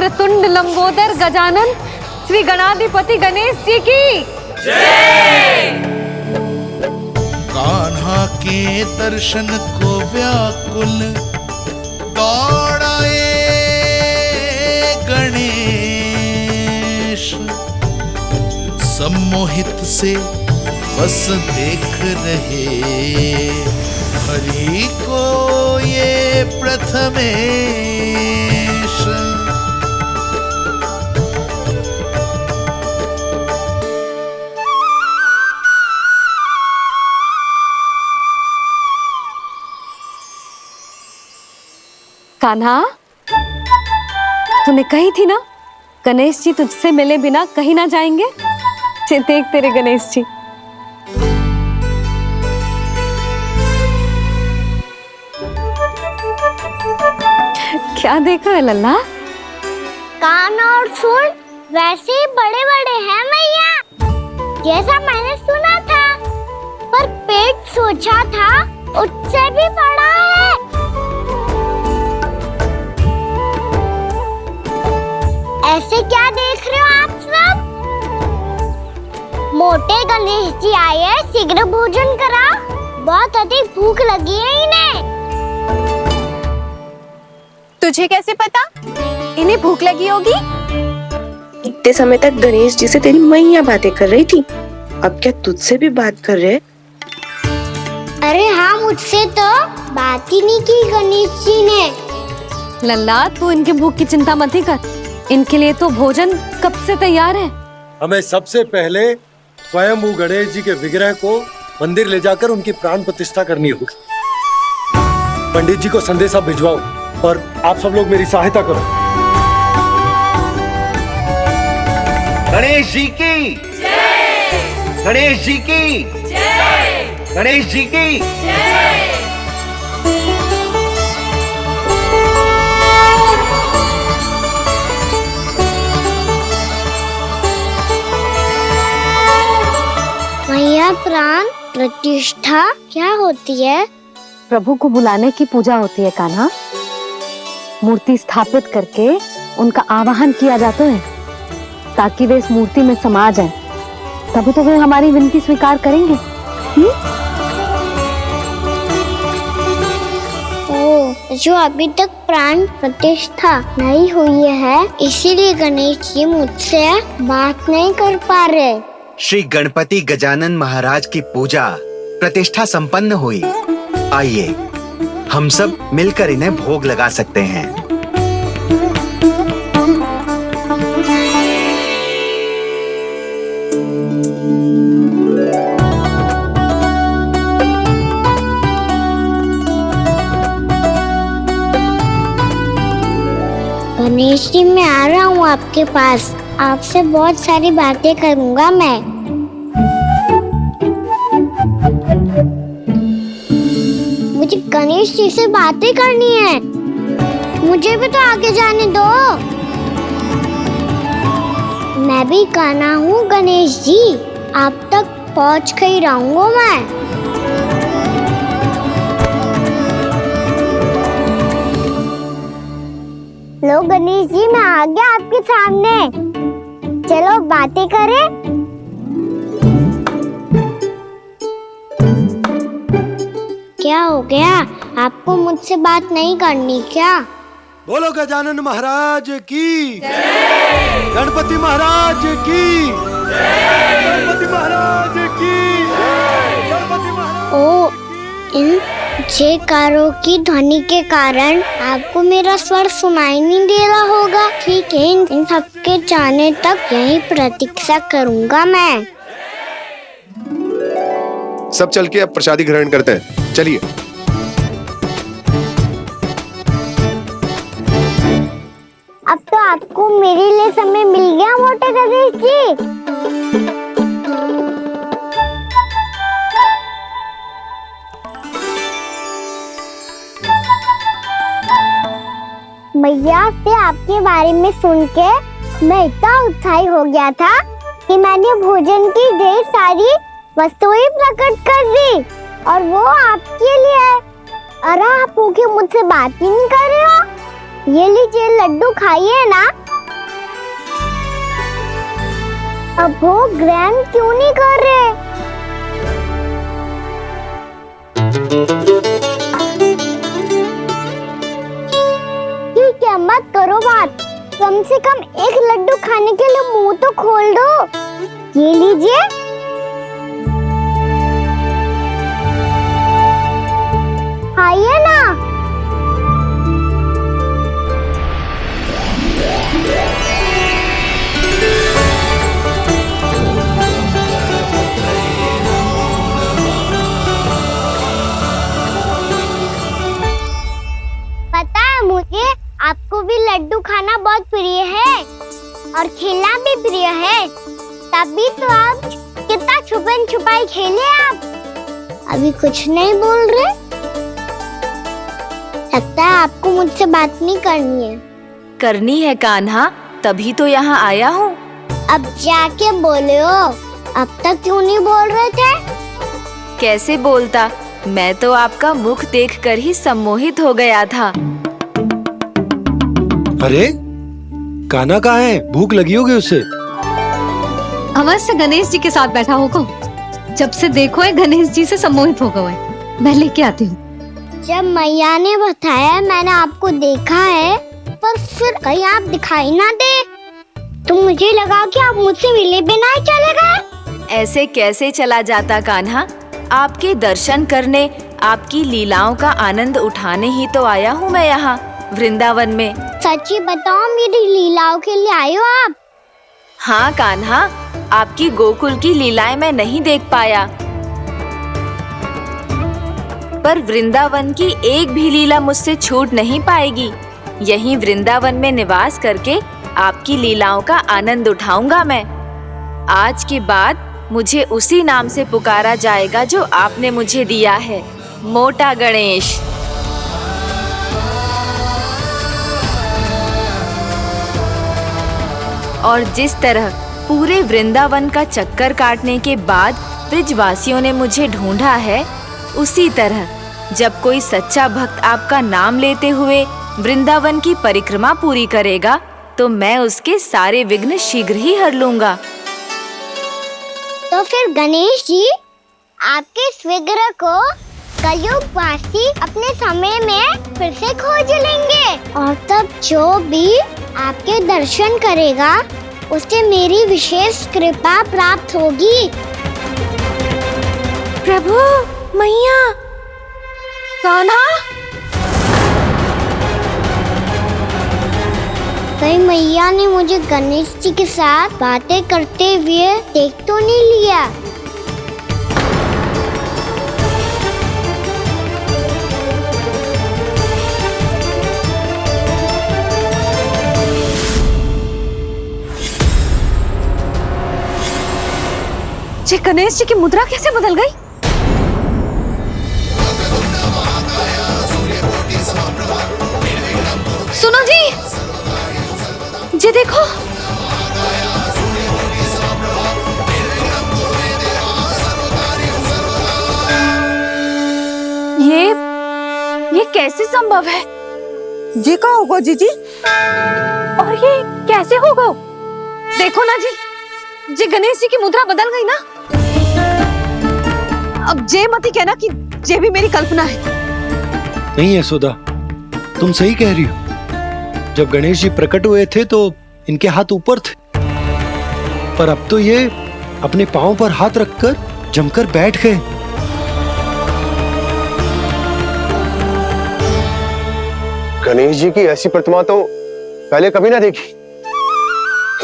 वक्रतुंड लंबोदर गजानन श्री गणाधिपति गणेश जी की जय। कान्हा के दर्शन को व्याकुल दौड़ाए गणेश, सम्मोहित से बस देख रहे हरि को ये प्रथमेश। कान्हा, तूने कही थी ना गणेश जी तुझसे मिले बिना कहीं ना जाएंगे। देख तेरे गणेश जी। क्या देखा है लल्ला? कान और सुन वैसे ही बड़े बड़े हैं मैया, जैसा मैंने सुना था, पर पेट सोचा था उससे भी बड़ा है। ऐसे क्या देख रहे हो आप सब? मोटे गणेश जी आए हैं, शीघ्र भोजन करा, बहुत अधिक भूख लगी है इन्हें। तुझे कैसे पता इन्हें भूख लगी होगी? इतने समय तक गणेश जी से तेरी मैया बातें कर रही थी, अब क्या तुझसे भी बात कर रहे? अरे हाँ, मुझसे तो बात ही नहीं की गणेश जी ने। लल्ला, तू इनकी भूख की चिंता मत ही कर, इनके लिए तो भोजन कब से तैयार है। हमें सबसे पहले स्वयं गणेश जी के विग्रह को मंदिर ले जाकर उनकी प्राण प्रतिष्ठा करनी होगी। पंडित जी को संदेशा भिजवाओ और आप सब लोग मेरी सहायता करो। गणेश जी की जय, गणेश जी की जय, गणेश जी की जय। मैया, प्राण प्रतिष्ठा क्या होती है? प्रभु को बुलाने की पूजा होती है कान्हा। मूर्ति स्थापित करके उनका आवाहन किया जाता है ताकि वे इस मूर्ति में समा जाएं। तभी तो वे हमारी विनती स्वीकार करेंगे। जो अभी तक प्राण प्रतिष्ठा नहीं हुई है, इसीलिए गणेश जी मुझसे बात नहीं कर पा रहे। श्री गणपति गजानन महाराज की पूजा प्रतिष्ठा संपन्न हुई। आइए हम सब मिलकर इन्हें भोग लगा सकते हैं। गणेश जी, मैं आ रहा हूँ आपके पास, आपसे बहुत सारी बातें करूँगा मैं। मुझे गणेश जी से बातें करनी है, मुझे भी तो आगे जाने दो। मैं भी कान्हा हूँ गणेश जी, आप तक पहुँच कर ही रहूँगा मैं। लो गणेश जी, मैं आ गया आपके सामने, चलो बातें करें। क्या हो गया, आपको मुझसे बात नहीं करनी क्या? बोलो गजानन महाराज की जय, गणपति महाराज की जय, गणपति महाराज की जय, गणपति महाराज। ओ, इन जयकारों की ध्वनि के कारण आपको मेरा स्वर सुनाई नहीं दे रहा होगा। ठीक है, इन सबके जाने तक यही प्रतीक्षा करूंगा मैं। सब चल के अब प्रसादी ग्रहण करते हैं, चलिए। अब तो आपको मेरे लिए समय मिल गया मोटे गणेश जी। भैया से आपके बारे में सुन के मैं इतना उत्साही हो गया था कि मैंने भोजन की ढेर सारी वस्तुएं प्रकट कर दी, और वो आपके लिए है। अरे आप भूखे मुझसे बात ही नहीं कर रहे हो। ये लीजिए लड्डू खाइए ना, अब वो ग्रैंड क्यों नहीं कर रहे? ठीक है, मत करो बात। कम से कम एक लड्डू खाने के लिए मुंह तो खोल दो। ये लीजिए। खाइए ना। पता है मुझे, आपको भी लड्डू खाना बहुत प्रिय है और खेलना भी प्रिय है। तभी तो आप कितना छुपन छुपाई खेले आप। अभी कुछ नहीं बोल रहे। लगता है आपको मुझसे बात नहीं करनी है। करनी है कान्हा, तभी तो यहाँ आया हूँ। अब जाके बोले हो। अब तक क्यों नहीं बोल रहे थे? कैसे बोलता, मैं तो आपका मुख देखकर ही सम्मोहित हो गया था। अरे कान्हा कहाँ है? भूख लगी होगी उसे। अवश्य गणेश जी के साथ बैठा होगा। जब से देखो है गणेश जी से सम्मोहित हो गए। मैं लेके आती हूँ। जब मैया ने बताया मैंने आपको देखा है, पर फिर कहीं आप दिखाई ना दे, तो मुझे लगा कि आप मुझसे मिले बिना ही चले गए। ऐसे कैसे चला जाता कान्हा, आपके दर्शन करने, आपकी लीलाओं का आनंद उठाने ही तो आया हूँ मैं यहाँ वृंदावन में। सच्ची बताओ, मेरी लीलाओं के लिए आए हो आप? हाँ कान्हा, आपकी गोकुल की लीलाएं मैं नहीं देख पाया, पर वृंदावन की एक भी लीला मुझसे छूट नहीं पाएगी। यहीं वृंदावन में निवास करके आपकी लीलाओं का आनंद उठाऊंगा मैं। आज के बाद मुझे उसी नाम से पुकारा जाएगा जो आपने मुझे दिया है, मोटा गणेश। और जिस तरह पूरे वृंदावन का चक्कर काटने के बाद ब्रिजवासियों ने मुझे ढूंढा है, उसी तरह जब कोई सच्चा भक्त आपका नाम लेते हुए वृंदावन की परिक्रमा पूरी करेगा, तो मैं उसके सारे विघ्न शीघ्र ही हर लूंगा। तो फिर गणेश जी, आपके इस विग्रह को कलयुगवासी अपने समय में फिर से खोज लेंगे, और तब जो भी आपके दर्शन करेगा उसे मेरी विशेष कृपा प्राप्त होगी। प्रभु, मैया, कान्हा। कहीं मैया ने मुझे गणेश जी के साथ बातें करते हुए देख तो नहीं लिया? ये गणेश जी की मुद्रा कैसे बदल गई? सुनो जी, ये देखो। ये कैसे संभव है? जी का होगा जीजी? और ये कैसे होगा? देखो ना जी, ये गणेश जी की मुद्रा बदल गई ना। अब जे मती कहना कि ये भी मेरी कल्पना है। नहीं यशोदा, तुम सही कह रही हो। जब गणेश जी प्रकट हुए थे तो इनके हाथ ऊपर थे, पर अब तो ये अपने पांव पर हाथ रखकर जमकर बैठ गए। गणेश जी की ऐसी प्रतिमा तो पहले कभी ना देखी।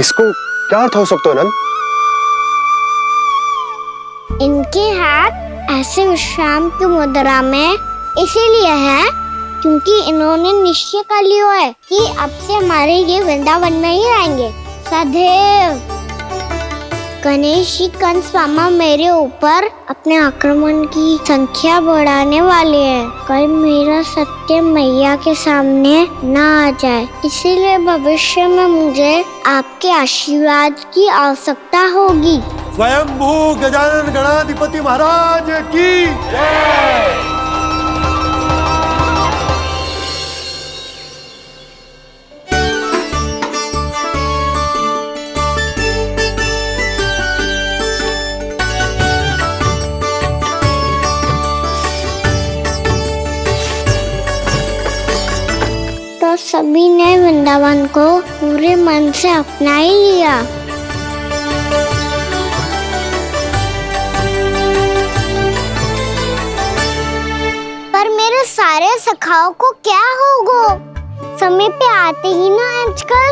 इसको क्या अर्थ हो सकता है नंद? इनके हाथ ऐसे विश्राम की मुद्रा में इसीलिए है क्योंकि इन्होंने निश्चय कर लिया है कि अब से हमारे ये वृंदावन में ही रहेंगे सदैव। गणेश जी कंस मामा मेरे ऊपर अपने आक्रमण की संख्या बढ़ाने वाले हैं, कहीं मेरा सत्य मैया के सामने ना आ जाए। इसीलिए भविष्य में मुझे आपके आशीर्वाद की आवश्यकता होगी। स्वयंभू गजानन गणाधिपति महाराज की जय। और सभी ने वृंदावन को पूरे मन से अपना ही लिया। पर मेरे सारे सखाओं को क्या होगा? समय पे आते ही ना आजकल।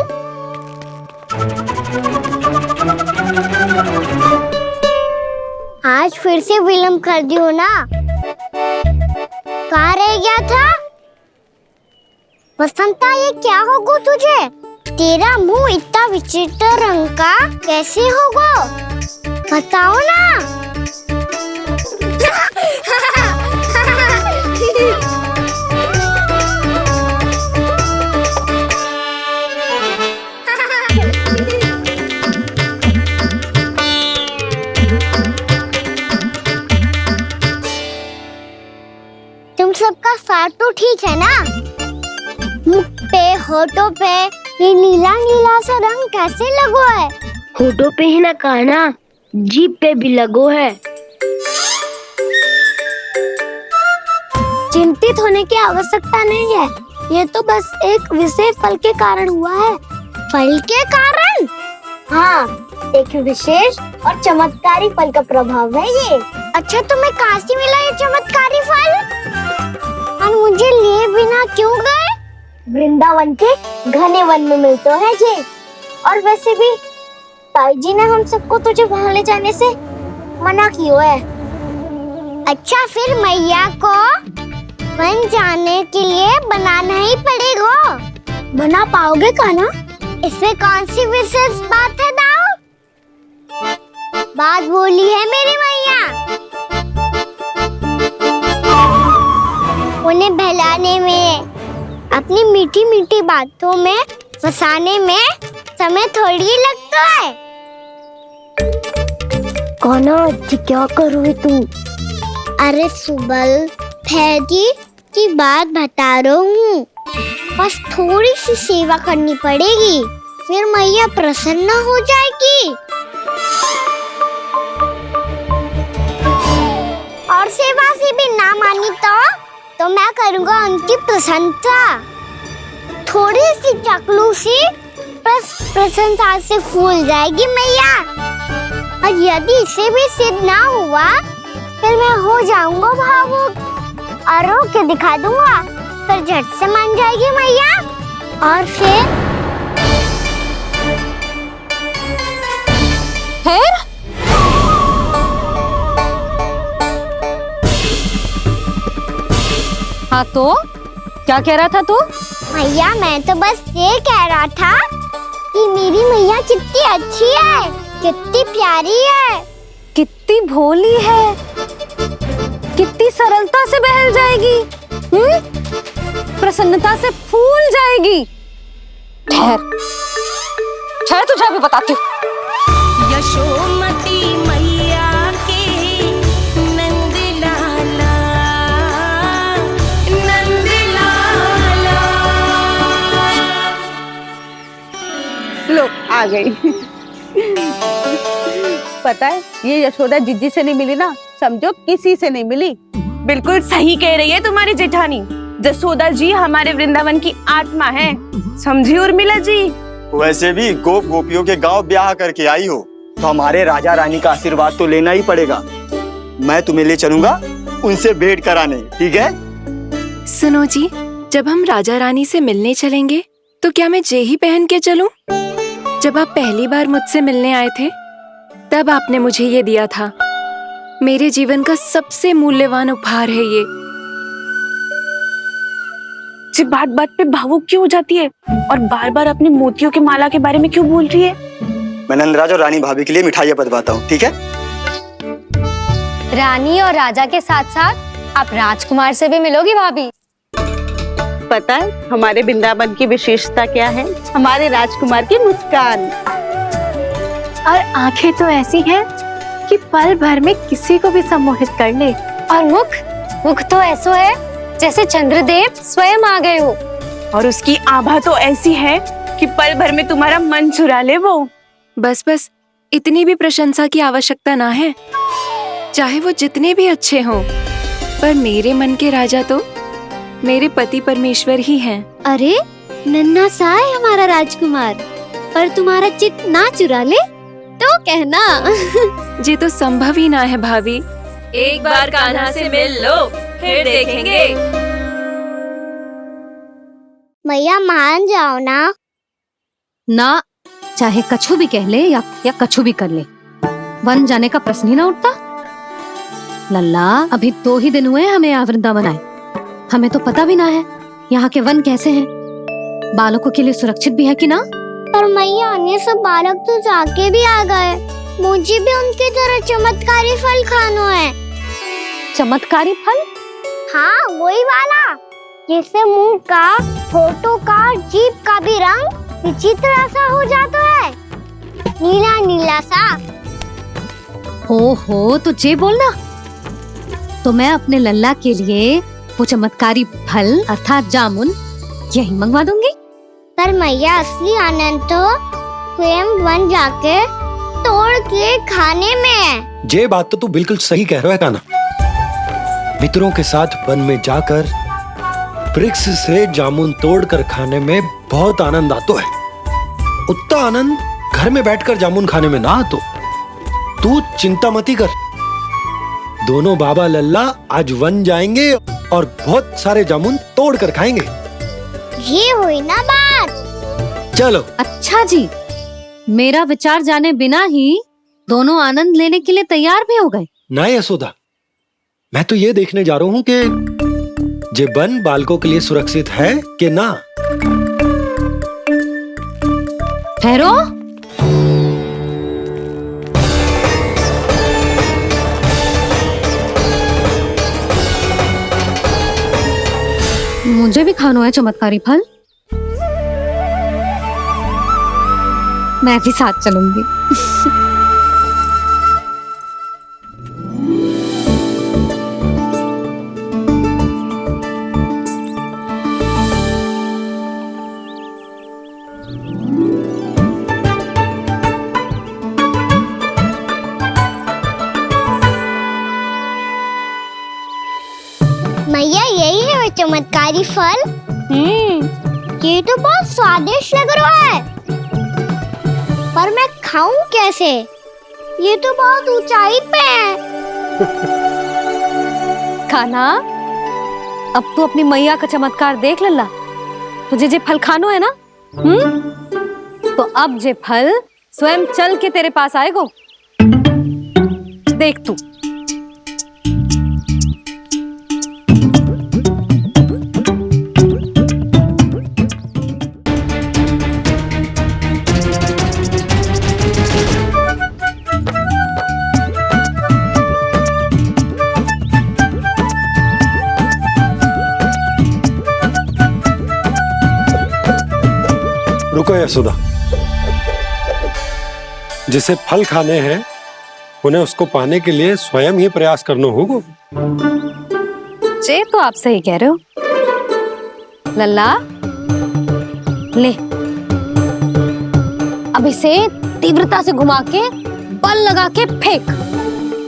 आज फिर से विलम्ब कर दियो ना। कहाँ रह गया था? वसंता, ये क्या होगा तुझे? तेरा मुंह इतना विचित्र रंग का कैसे होगा? बताओ ना। तुम सबका साथ तो ठीक है ना? मुख पे, होठों पे ये नीला नीला सा रंग कैसे लगो है? होठों पे ही ना कान्हा, जीभ पे भी लगो है। चिंतित होने की आवश्यकता नहीं है। ये तो बस एक विशेष फल के कारण हुआ है। फल के कारण? हाँ, एक विशेष और चमत्कारी फल का प्रभाव है ये। अच्छा, तुम्हें कहाँ से मिला ये चमत्कारी फल? और मुझे लिए बिना क्यों गए? वृंदावन के घने वन में मिलते हैं जी। और वैसे भी ताई जी ने हम सबको तुझे वहाँ ले जाने से मना किया है। अच्छा, फिर मैया को वन जाने के लिए बनाना ही पड़ेगा। बना पाओगे कान्हा? इसमें कौन सी विशेष बात है दाऊ? बात बोली है मेरी मैया। उन्हें बहलाने में, अपनी मीठी मीठी बातों में फंसाने में समय थोड़ी लगता है। कान्हा, क्या करोगे तुम? अरे सुबल, फैजी की बात बता रहा हूँ। बस थोड़ी सी सेवा करनी पड़ेगी, फिर मैया प्रसन्न हो जाएगी। और सेवा से भी ना मानी तो मैं करूँगा उनकी प्रशंसा। थोड़ी सी चकलूसी बस प्रशंसा से फूल जाएगी मैया। और यदि इसे भी सिद्ध ना हुआ, फिर मैं हो जाऊंगा भावुक और रो के दिखा दूंगा। फिर झट से मान जाएगी मैया। और फिर हाँ तो क्या कह रहा था तू? मैया, मैं तो बस ये कह रहा था कि मेरी मैया कितनी अच्छी है, कितनी प्यारी है, कितनी भोली है, कितनी सरलता से बहल जाएगी, प्रसन्नता से फूल जाएगी। ठहर ठहर, तुझे अभी बताती हूँ। यशोमती मैया के नंद लाला, नंद लाला। लो आ गई। पता है, ये यशोदा जिज्जी से नहीं मिली ना, समझो किसी से नहीं मिली। बिल्कुल सही कह रही है तुम्हारी जेठानी। जसोदा जी हमारे वृंदावन की आत्मा है, समझी उर्मिला जी। वैसे भी गोप गोपियों के गांव ब्याह करके आई हो, तो हमारे राजा रानी का आशीर्वाद तो लेना ही पड़ेगा। मैं तुम्हें ले चलूंगा उनसे भेंट कराने, ठीक है? सुनो जी, जब हम राजा रानी से मिलने चलेंगे तो क्या मैं जे ही पहन के चलूं? जब आप पहली बार मुझसे मिलने आए थे, तब आपने मुझे ये दिया था। मेरे जीवन का सबसे मूल्यवान उपहार है ये। जी बात बात पे भावुक क्यों हो जाती है और बार बार अपनी मोतियों के माला के बारे में क्यों बोल रही है? मैं नंदराज और रानी भाभी के लिए मिठाइयाँ बंटवाता हूँ, ठीक है? रानी और राजा के साथ साथ आप राजकुमार से भी मिलोगी भाभी। पता है हमारे वृंदावन की विशेषता क्या है? हमारे राजकुमार की मुस्कान। और आंखें तो ऐसी हैं कि पल भर में किसी को भी सम्मोहित कर ले। और मुख तो ऐसा है जैसे चंद्रदेव स्वयं आ गए हो। और उसकी आभा तो ऐसी है कि पल भर में तुम्हारा मन चुरा ले वो। बस बस, इतनी भी प्रशंसा की आवश्यकता ना है। चाहे वो जितने भी अच्छे हों, पर मेरे मन के राजा तो मेरे पति परमेश्वर ही हैं। अरे नन्हा सा है हमारा राजकुमार, पर तुम्हारा चित्त ना चुरा ले तो कहना। ये तो संभव ही ना है भाभी। एक बार कान्हा से मिल लो, फिर देखेंगे। मैया मान जाओ ना। ना, चाहे कछु भी कह ले या कछु भी कर ले, वन जाने का प्रश्न ही ना उठता। लल्ला, अभी 2 ही दिन हुए हमें यहाँ वृंदावन आए, हमें तो पता भी ना है यहाँ के वन कैसे हैं, बालकों के लिए सुरक्षित भी है कि ना। पर मैया अन्य सब बालक तो जाके भी आ गए, मुझे भी उनकी तरह चमत्कारी फल खाना है। चमत्कारी फल? हाँ, वही वाला जिससे मुंह का, होठों का, जीभ का भी रंग विचित्र सा हो जाता है, नीला नीला सा। हो तो जे बोलना, तो मैं अपने लल्ला के लिए वो चमत्कारी फल अर्थात जामुन यही मंगवा दूंगी। पर मैया असली आनंद तो स्वयं वन जाके तोड़ के खाने में है। ये बात तो तू बिल्कुल सही कह रहा है कान्हा। मित्रों के साथ वन में जाकर वृक्ष से जामुन तोड़कर खाने में बहुत आनंद आता है। उतना आनंद घर में बैठकर जामुन खाने में ना आतो। तू चिंता मती कर, दोनों बाबा लल्ला आज वन जाएंगे और बहुत सारे जामुन तोड़कर खाएंगे। ये हुई ना बात। चलो। अच्छा जी, मेरा विचार जाने बिना ही दोनों आनंद लेने के लिए तैयार भी हो गए। ना यशोदा, मैं तो ये देखने जा रहा हूँ कि ये वन बालकों के लिए सुरक्षित है कि ना। ठहरो, मुझे भी खाना है चमत्कारी फल, मैं भी साथ चलूंगी। मैया यही है वो चमत्कारी फल। ये तो बहुत स्वादिष्ट लग रहा है, पर मैं खाऊं कैसे? ये तो बहुत ऊंचाई पे है। कान्हा, अब तू अपनी मैया का चमत्कार देख लल्ला। तुझे जे फल खानो है ना, तो अब जे फल स्वयं चल के तेरे पास आएगो। देख तू। रुको यशोदा, जिसे फल खाने हैं उन्हें उसको पाने के लिए स्वयं ही प्रयास करना होगा। जे तो आप सही कह रहे हो लल्ला। ले, अब इसे तीव्रता से घुमा के बल लगा के फेंक।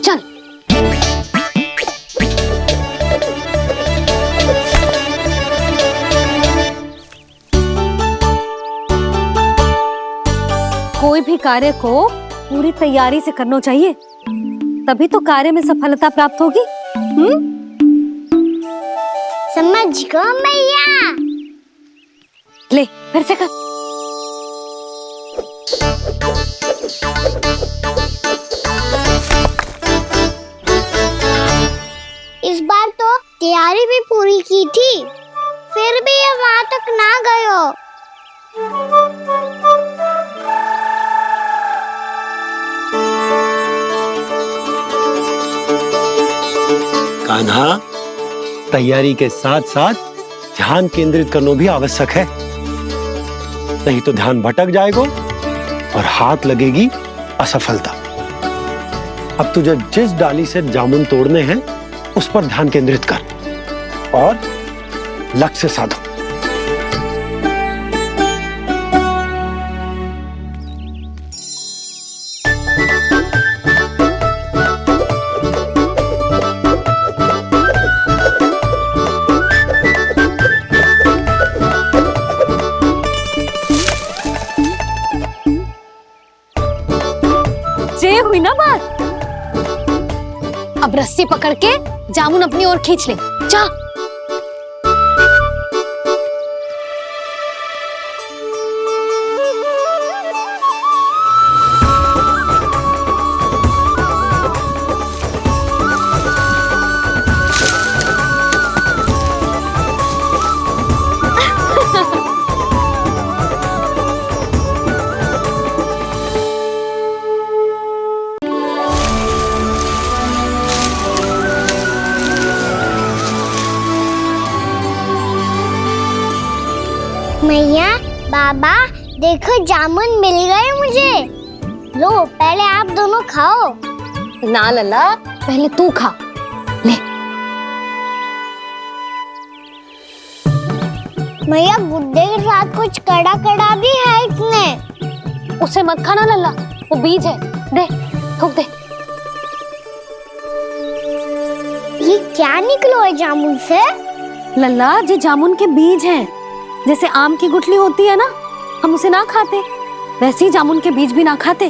चल। कोई भी कार्य को पूरी तैयारी से करना चाहिए, तभी तो कार्य में सफलता प्राप्त होगी। समझ गो मैया। ले, फिर से कर। इस बार तो तैयारी भी पूरी की थी, फिर भी ये वहां तक ना गयो। कान्हा, तैयारी के साथ साथ ध्यान केंद्रित करना भी आवश्यक है, नहीं तो ध्यान भटक जाएगा और हाथ लगेगी असफलता। अब तुझे जिस डाली से जामुन तोड़ने हैं उस पर ध्यान केंद्रित कर और लक्ष्य साधो। अब रस्सी पकड़ के जामुन अपनी ओर खींच ले। जा। मैया, बाबा, देखो जामुन मिल गए मुझे। लो, पहले आप दोनों खाओ। ना लल्ला, पहले तू खा ले। मैया, गुड्डे के साथ कुछ कड़ा कड़ा भी है इसमें। उसे मत खाना लल्ला, वो बीज है। दे, थूक दे। ये क्या निकलो है जामुन से? लल्ला, ये जामुन के बीज हैं। जैसे आम की गुठली होती है ना, हम उसे ना खाते, वैसे ही जामुन के बीज भी ना खाते।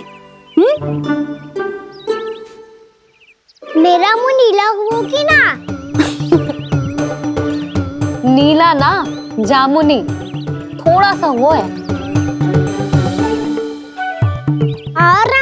मेरा मुंह नीला हुआ कि ना? नीला ना, जामुनी, थोड़ा सा वो है। और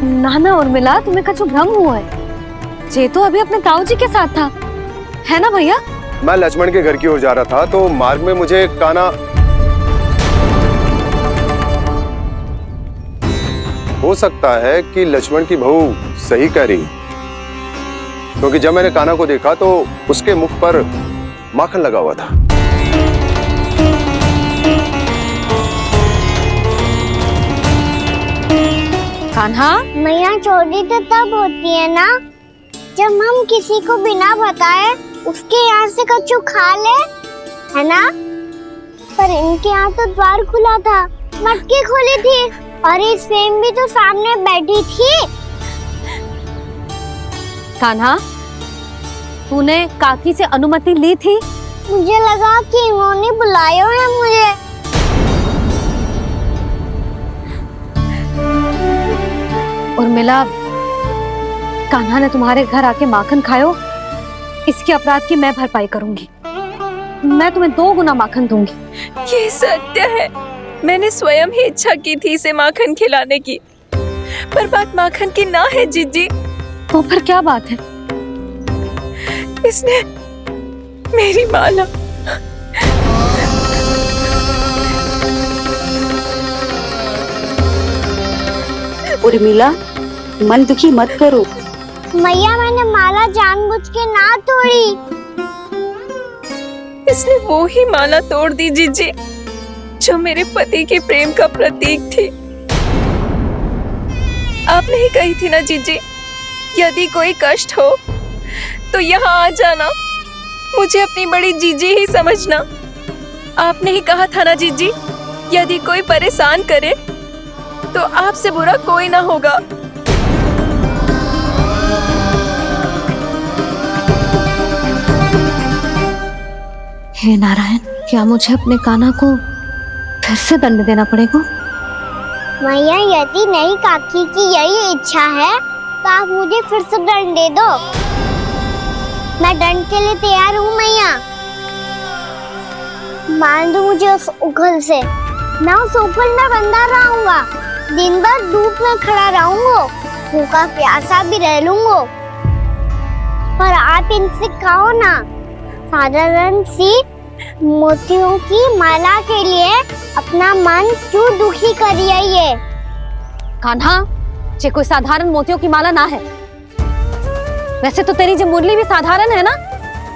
ना ना उर्मिला, तुम्हें कछु भ्रम हुआ है। जे तो अभी अपने ताऊ जी के साथ था, है ना भैया? मैं लक्ष्मण के घर की ओर जा रहा था तो मार्ग में मुझे कान्हा, हो सकता है कि लक्ष्मण की बहू सही कह रही, क्योंकि जब मैंने कान्हा को देखा तो उसके मुख पर माखन लगा हुआ था। कान्हा, मैया चोरी तो तब होती है ना जब हम किसी को बिना बताए उसके यहाँ से कछु खा ले, है ना? पर इनके यहाँ तो द्वार खुला था, मटकी खुली थी और इस फेम भी तो सामने बैठी थी। कान्हा, तूने काकी से अनुमति ली थी? मुझे लगा कि इन्होंने बुलाया है मुझे। उर्मिला, कान्हा ने तुम्हारे घर आके माखन खायो, इसके अपराध की मैं भरपाई करूंगी। मैं तुम्हें 2 गुना माखन दूंगी। ये सत्य है, मैंने स्वयं ही इच्छा की थी इसे माखन खिलाने की, पर बात माखन की ना है जीजी। तो फिर क्या बात है? इसने मेरी माला उर्मिला, मन दुखी मत करो। मैया, मैंने माला जानबूझ के ना तोड़ी। इसने वो ही माला तोड़ दी जीजी जो मेरे पति के प्रेम का प्रतीक थी। आपने ही कही थी ना जीजी, यदि कोई कष्ट हो तो यहाँ आ जाना, मुझे अपनी बड़ी जीजी ही समझना। आपने ही कहा था ना जीजी, यदि कोई परेशान करे तो आपसे बुरा कोई ना होगा। हे नारायण, क्या मुझे अपने कान्हा को फिर से दंड देना पड़ेगा? मैया, यदि नहीं काकी की यही इच्छा है तो आप मुझे फिर से दंड दे दो। मैं दंड के लिए तैयार हूँ मैया। मान दो मुझे उस उखल से, मैं उस उखल में बंधा रहूंगा, दिन भर धूप में खड़ा रहूंगा, भूखा प्यासा भी रह लूंगा। पर आप इनसे कहो ना, साधारण सी मोतियों की माला के लिए अपना मन क्यों दुखी करिए? ये कान्हा, ये कोई साधारण मोतियों की माला ना है। वैसे तो तेरी जो मुरली भी साधारण है ना,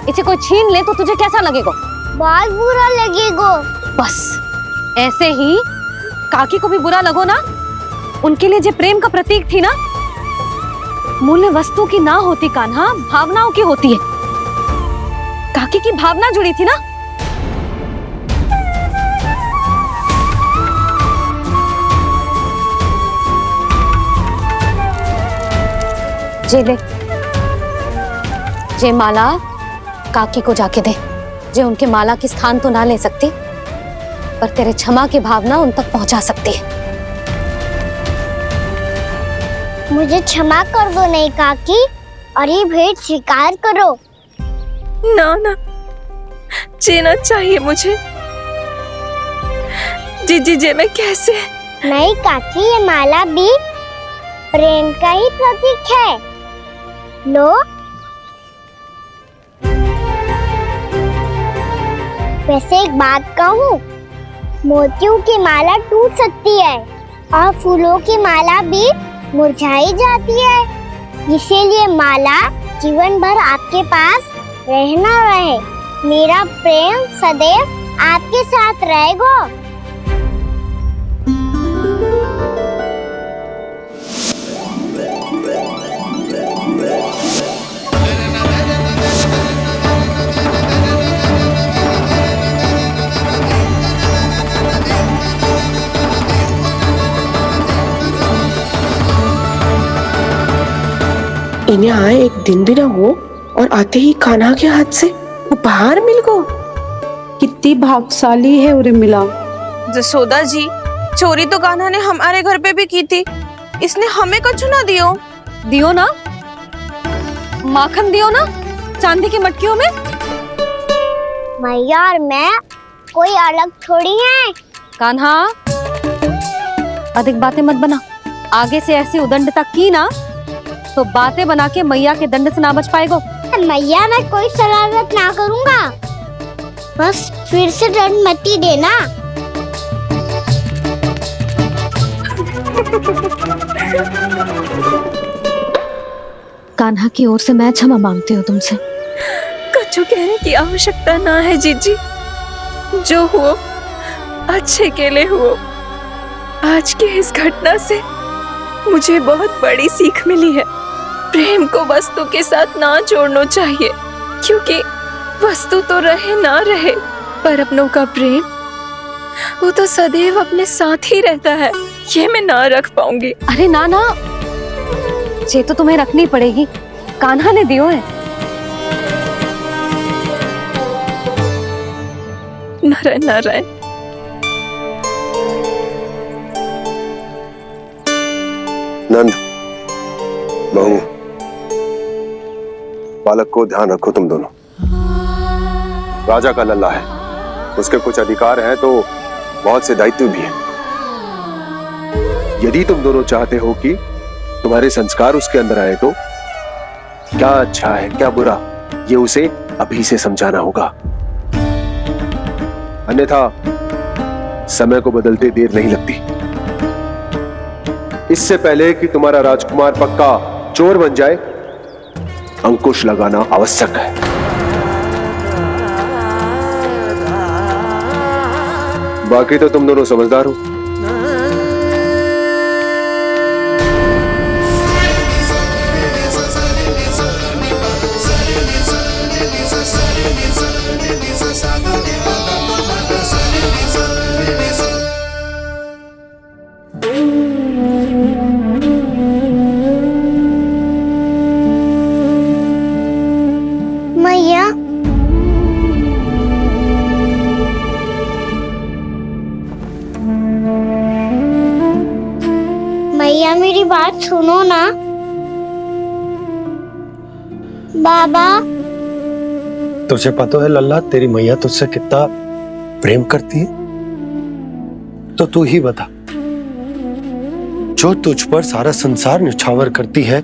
इसे कोई छीन ले तो तुझे कैसा लगेगा? बहुत बुरा लगेगा। बस ऐसे ही काकी को भी बुरा लगो ना। उनके लिए जो प्रेम का प्रतीक थी ना, मूल्य वस्तु की ना होती कान्हा, भावनाओं की होती है। काकी की भावना जुड़ी थी ना। जे ले, जे माला काकी को जाके दे। जे उनके माला की स्थान तो ना ले सकती, पर तेरे क्षमा की भावना उन तक पहुंचा सकती है। मुझे क्षमा कर दो नहीं काकी, और ये भेंट स्वीकार करो। ना ना, जीना चाहिए मुझे। जीजी जे मैं कैसे? नहीं काकी, ये माला भी प्रेम का ही प्रतीक है। लो, वैसे एक बात कहूँ, मोतियों की माला टूट सकती है और फूलों की माला भी मुरझाई जाती है। इसीलिए माला जीवन भर आपके पास रहना रहे। मेरा प्रेम सदैव आपके साथ रहेगा। इन्हें आए एक दिन भी ना हो और आते ही कान्हा के हाथ से उपहार मिल गो। कितनी भाग्यशाली है उर्मिला। जसोदा जी, चोरी तो कान्हा ने हमारे घर पे भी की थी, इसने हमें कछु ना दियो। दियो ना, माखन दियो ना, चांदी की मटकियों में। मैया और मैं कोई अलग थोड़ी है। कान्हा, अधिक बातें मत बना। आगे से ऐसी उदंडता की ना तो बातें बना के मैया के दंड से ना बच पाएगो। मैया मैं कोई शरारत ना करूँगा, बस फिर से दंड मत ही देना। कान्हा की ओर से मैं क्षमा मांगती हूँ तुमसे। कछु कहने की आवश्यकता ना है जीजी, जो हुआ अच्छे के लिए हुआ। आज की इस घटना से मुझे बहुत बड़ी सीख मिली है। प्रेम को वस्तु के साथ ना जोड़ना चाहिए, क्योंकि वस्तु तो रहे ना रहे, पर अपनों का प्रेम वो तो सदैव अपने साथ ही रहता है। ये मैं ना रख पाऊंगी। अरे ना ना, ये तो तुम्हें रखनी पड़ेगी, कान्हा ने दियो है। नारायण नारायण। नंद, बहू, बालक को ध्यान रखो तुम दोनों। राजा का लल्ला है, उसके कुछ अधिकार हैं तो बहुत से दायित्व भी हैं। यदि तुम दोनों चाहते हो कि तुम्हारे संस्कार उसके अंदर आए तो क्या अच्छा है क्या बुरा, ये उसे अभी से समझाना होगा। अन्यथा समय को बदलते देर नहीं लगती। इससे पहले कि तुम्हारा राजकुमार पक्का चोर बन जाए, अंकुश लगाना आवश्यक है। बाकी तो तुम दोनों समझदार हो। मैया, मैया मेरी बात सुनो ना। बाबा, तुझे पता है लल्ला, तेरी मैया तुझसे कितना प्रेम करती है, तो तू ही बता। जो तुझ पर सारा संसार निछावर करती है,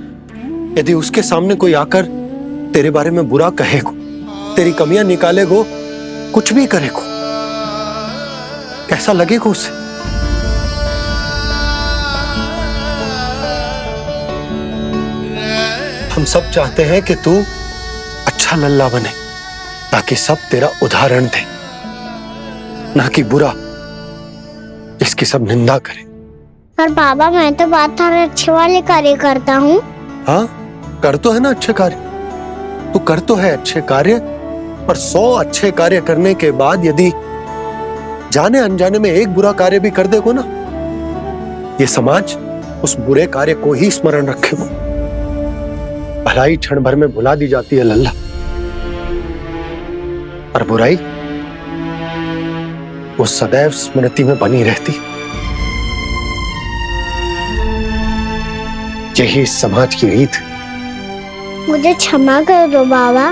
यदि उसके सामने कोई आकर तेरे बारे में बुरा कहेगो, तेरी कमियां निकालेगो, कुछ भी करेगो, कैसा लगेगा उसे? हम सब चाहते हैं कि तू अच्छा लल्ला बने, ताकि सब तेरा उदाहरण दे, ना कि बुरा जिसकी सब निंदा करे। पर बाबा मैं तो बात हर अच्छे वाले कार्य करता हूँ। हाँ, कर तो है ना अच्छे कार्य, तू कर तो है अच्छे कार्य, पर 100 अच्छे कार्य करने के बाद यदि जाने अनजाने में एक बुरा कार्य भी कर देगो ना, ये समाज उस बुरे कार्य को ही स्मरण रखेगो। भलाई क्षण भर में भुला दी जाती है लल्ला, और बुराई वो सदैव स्मृति में बनी रहती। यही इस समाज की रीत है। मुझे क्षमा कर दो बाबा।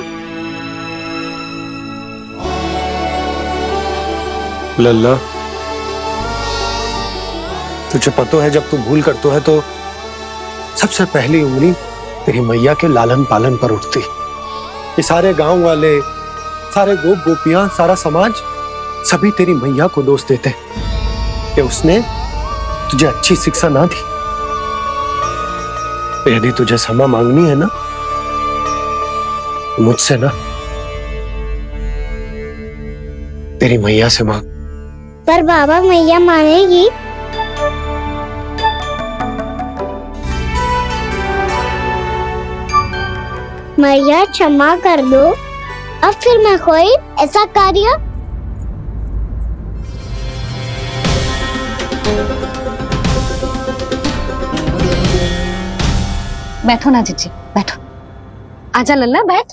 लल्ला, तुझे पता है जब तू भूल करतो है तो सबसे पहली उंगली तेरी मैया के लालन पालन पर उठती। ये सारे गांव वाले, सारे गोप गोपियां, सारा समाज, सभी तेरी मैया को दोष देते कि उसने तुझे अच्छी शिक्षा ना दी। तो यदि तुझे क्षमा मांगनी है ना, मुझसे ना, तेरी मैया से मांग। पर बाबा मैया मानेगी? मैया क्षमा कर दो, अब फिर मैं कोई ऐसा कार्य। बैठो ना जीजी, बैठो। आजा लल्ला, बैठ।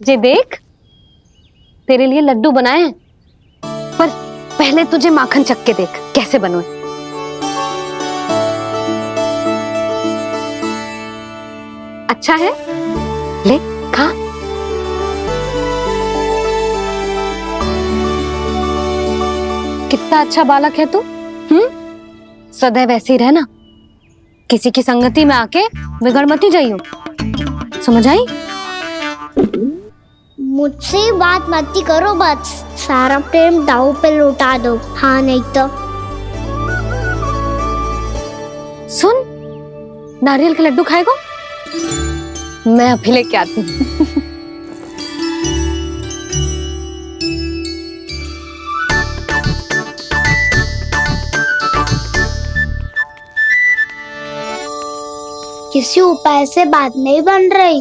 जे देख, तेरे लिए लड्डू बनाए हैं, पर पहले तुझे माखन चख के देख कैसे बनो। अच्छा है, ले खा। कितना अच्छा बालक है तू। सदैव ऐसे ही रहना, किसी की संगति में आके बिगड़ मत ही जाइयो, समझ आई? मुझसे बात मत ही करो, बस सारा प्रेम दाव पे लौटा दो। हाँ नहीं तो सुन, नारियल के लड्डू खाएगो? मैं अभी लेके आती हूँ। किसी उपाय से बात नहीं बन रही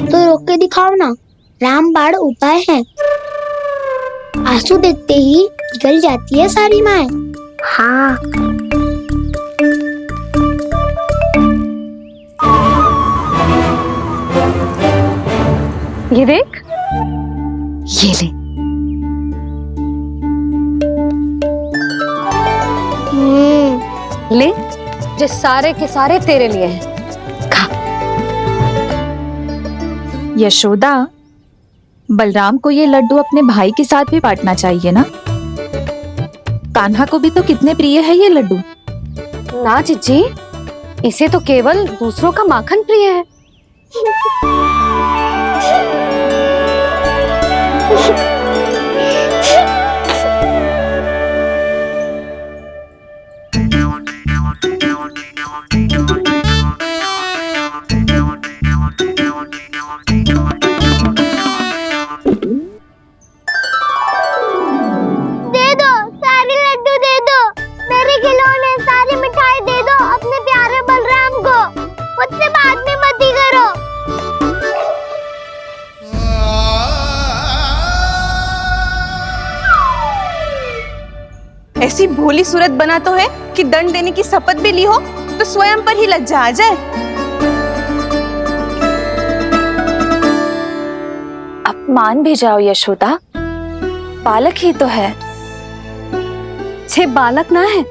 तो रोक के दिखाओ ना। रामबाण उपाय है, आंसू देखते ही निकल जाती है सारी माए। हाँ ये देख, ये ले। ले, जो सारे के सारे तेरे लिए हैं, खा। यशोदा, बलराम को ये लड्डू अपने भाई के साथ भी बांटना चाहिए ना। कान्हा को भी तो कितने प्रिय है ये लड्डू। ना जीजी, इसे तो केवल दूसरों का माखन प्रिय है। दे दो, सारे लड्डू दे दो, मेरे खिलौने, सारी मिठाई दे दो अपने प्यारे बलराम को। मुझसे बात में मत ही करो। ऐसी भोली सूरत बना तो है कि दंड देने की शपथ भी ली हो तो स्वयं पर ही लज्जा आ जाए। अब मान भी जाओ यशोदा, बालक ही तो है। छे बालक ना है,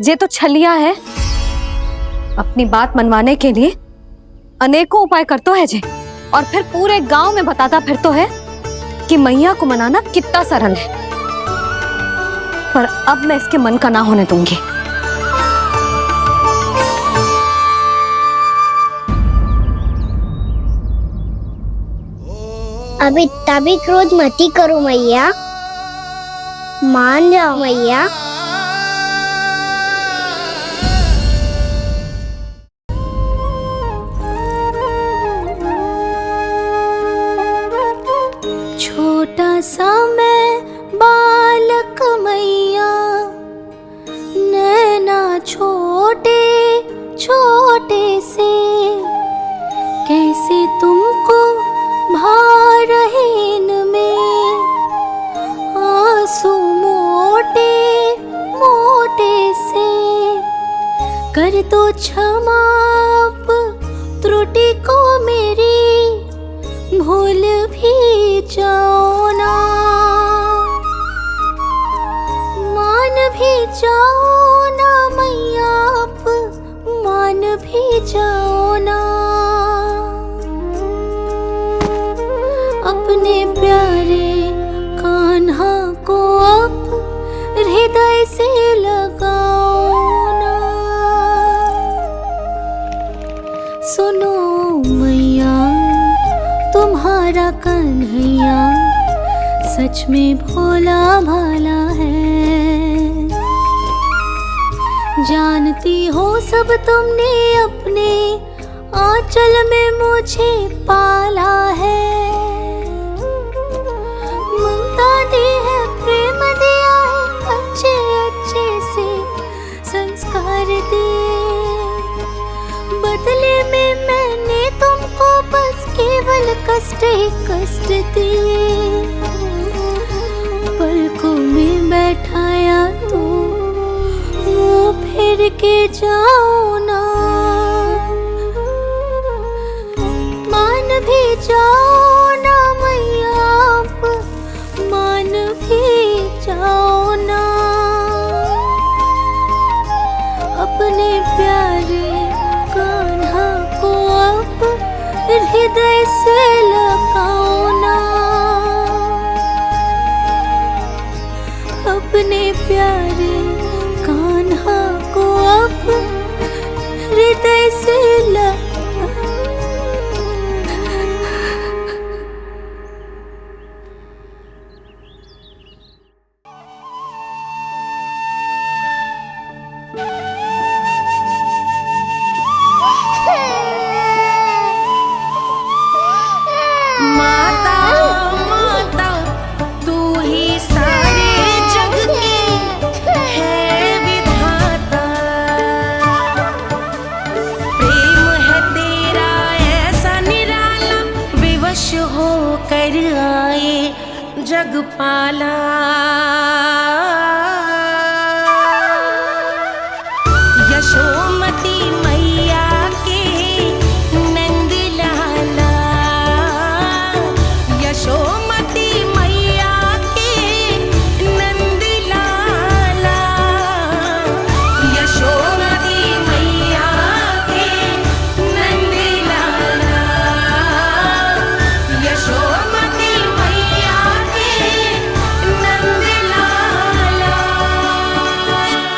जे तो छलिया है। अपनी बात मनवाने के लिए अनेकों उपाय करतो है जे, और फिर पूरे गांव में बताता फिरतो है कि मैया को मनाना कितना सरल है। पर अब मैं इसके मन का ना होने दूंगी। अब इतना भी क्रोध मत ही करो मैया, मान जाओ मैया। छोटा सा मैं बालक मैया, नैना छोटे छोटे से, कैसे तुमको भा रहे इनमें आंसू मोटे मोटे से। कर दो क्षमा त्रुटि को मेरी, भूल भी जाओ ना, मान भी जाओ ना मैया, आप मान भी जाओ ना। अपने प्यारे कान्हा को अब हृदय से लगाओ ना। सुनो मैया, तुम्हारा कन्हैया सच में भोला भाला है। जानती हो सब तुमने अपने आंचल में मुझे पाला है। ममता दी है, प्रेम दिया है, अच्छे अच्छे से संस्कार दिए। बदले में मैंने तुमको बस केवल कष्ट ही कष्ट दिए। पलकों में बैठाया तो मुँह फेर के जाओ ना, मान भी जाओ ना मैया, आप मान भी जाओ ना। अपने प्यारे कान्हा को अब हृदय से लगाओ ना। अपने प्यारे से माता माता तू ही सारे जग की है विधाता, प्रेम है तेरा ऐसा निराला, विवश होकर आए जग पाला। यशोमती मैया के नंद लाला, यशोमती मैया के नंद लाला, यशोमती मैया के नंद लाला, यशोमती मैया के नंद लाला।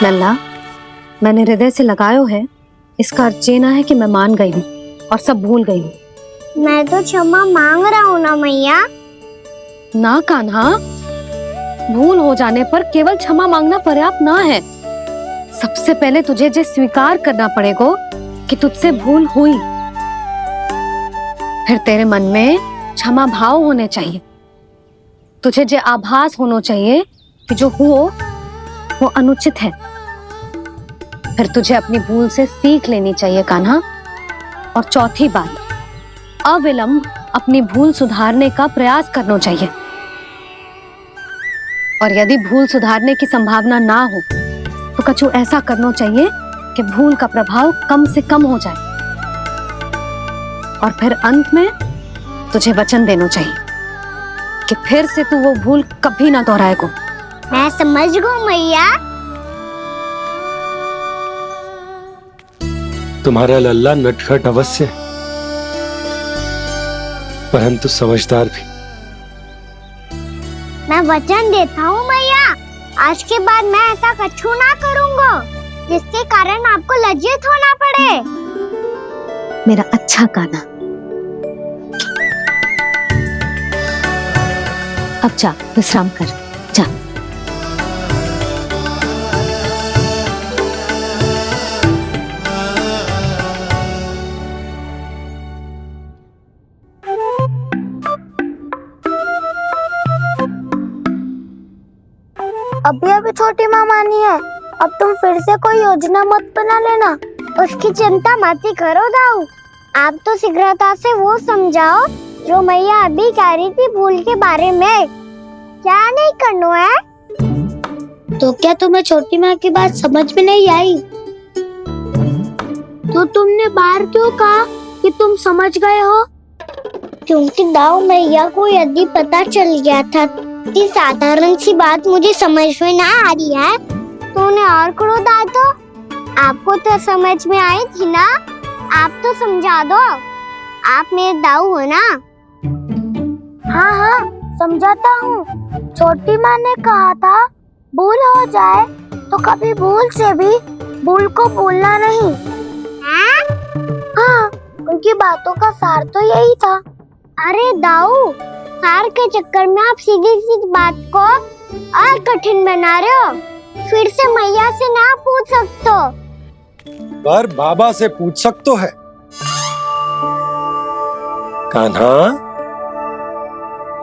लल्ला, मैंने हृदय से लगायो है, इसका अर्थ ये ना है कि मैं मान गई हूँ और सब भूल गई हूँ। मैं तो क्षमा मांग रहा हूँ ना मैया। ना कान्हा, भूल हो जाने पर केवल क्षमा मांगना पर्याप्त ना है। सबसे पहले तुझे जो स्वीकार करना पड़ेगा कि तुझसे भूल हुई, फिर तेरे मन में क्षमा भाव होने चाहिए। तुझे जो आभास होना चाहिए कि जो हुआ वो अनुचित है। फिर तुझे अपनी भूल से सीख लेनी चाहिए कान्हा। और चौथी बात, अविलंब अपनी भूल सुधारने का प्रयास करना चाहिए। और यदि भूल सुधारने की संभावना ना हो तो कछु ऐसा करना चाहिए कि भूल का प्रभाव कम से कम हो जाए। और फिर अंत में तुझे वचन देना चाहिए कि फिर से तू वो भूल कभी ना दोहराएगा। मैं समझ गई मैया। तुम्हारा लल्ला नटखट अवश्य है, परंतु समझदार भी। मैं वचन देता हूँ मैया, आज के बाद मैं ऐसा कछु ना करूँगा जिसके कारण आपको लज्जित होना पड़े। मेरा अच्छा कान्हा, अब जा विश्राम कर, जा। अभी अभी छोटी माँ मानी है, अब तुम फिर से कोई योजना मत बना लेना। उसकी चिंता मत ही करो दाऊ, आप तो शीघ्रता से वो समझाओ जो मैया अभी कह रही थी भूल के बारे में। क्या नहीं करना है? तो क्या तुम्हें छोटी माँ की बात समझ में नहीं आई? तो तुमने बाहर क्यों कहा कि तुम समझ गए हो? क्योंकि दाऊ मैया को यदि पता चल गया था कि साधारण सी बात मुझे समझ में ना आ रही है तो उन्हें और क्रोध आए तो? आपको तो समझ में आई थी ना, आप तो समझा दो। आप मेरे दाऊ हो ना। हाँ हाँ समझाता हूँ। छोटी माँ ने कहा था भूल हो जाए तो कभी भूल से भी भूल को भूलना नहीं। हाँ, उनकी बातों का सार तो यही था। अरे दाऊ, सार के चक्कर में आप सीधी सीधी बात को और कठिन बना रहे हो। फिर से मैया से ना पूछ सकते हो, पर बाबा से पूछ सकते है। कान्हा,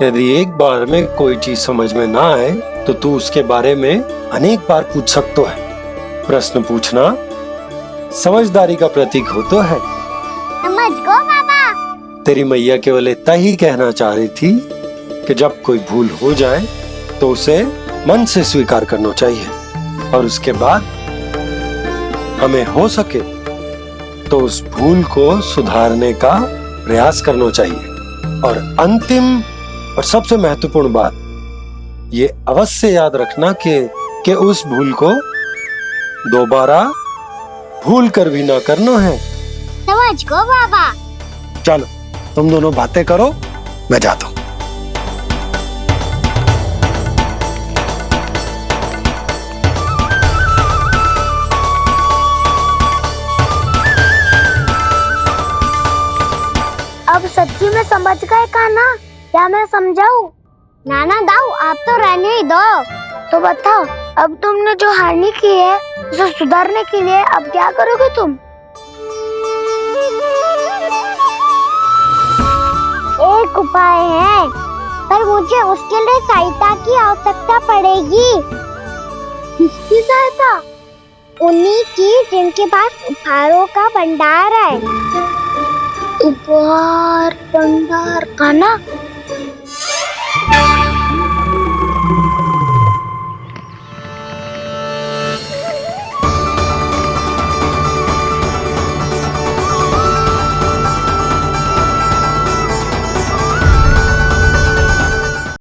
यदि एक बार में कोई चीज समझ में ना आए तो तू उसके बारे में अनेक बार पूछ सकते है। प्रश्न पूछना समझदारी का प्रतीक होता है। समझ गो बाबा। तेरी मैया केवल इतना ही कहना चाह रही थी कि जब कोई भूल हो जाए तो उसे मन से स्वीकार करना चाहिए और उसके बाद हमें हो सके तो उस भूल को सुधारने का प्रयास करना चाहिए। और अंतिम और सबसे महत्वपूर्ण बात ये अवश्य याद रखना कि उस भूल को दोबारा भूल कर भी ना करना है। समझ गो बाबा। चलो तुम दोनों बातें करो, मैं जाता हूँ। समझ गए कान्हा? क्या मैं समझाऊं? नाना दाऊ, आप तो रहने ही दो। तो बताओ, अब तुमने जो हानि की है उसे सुधारने के लिए अब क्या करोगे तुम? एक उपाय है, पर मुझे उसके लिए सहायता की आवश्यकता पड़ेगी। किसकी सहायता? उन्हीं की जिनके पास उपहारों का भंडार है। उपहार भंडार? कान्हा,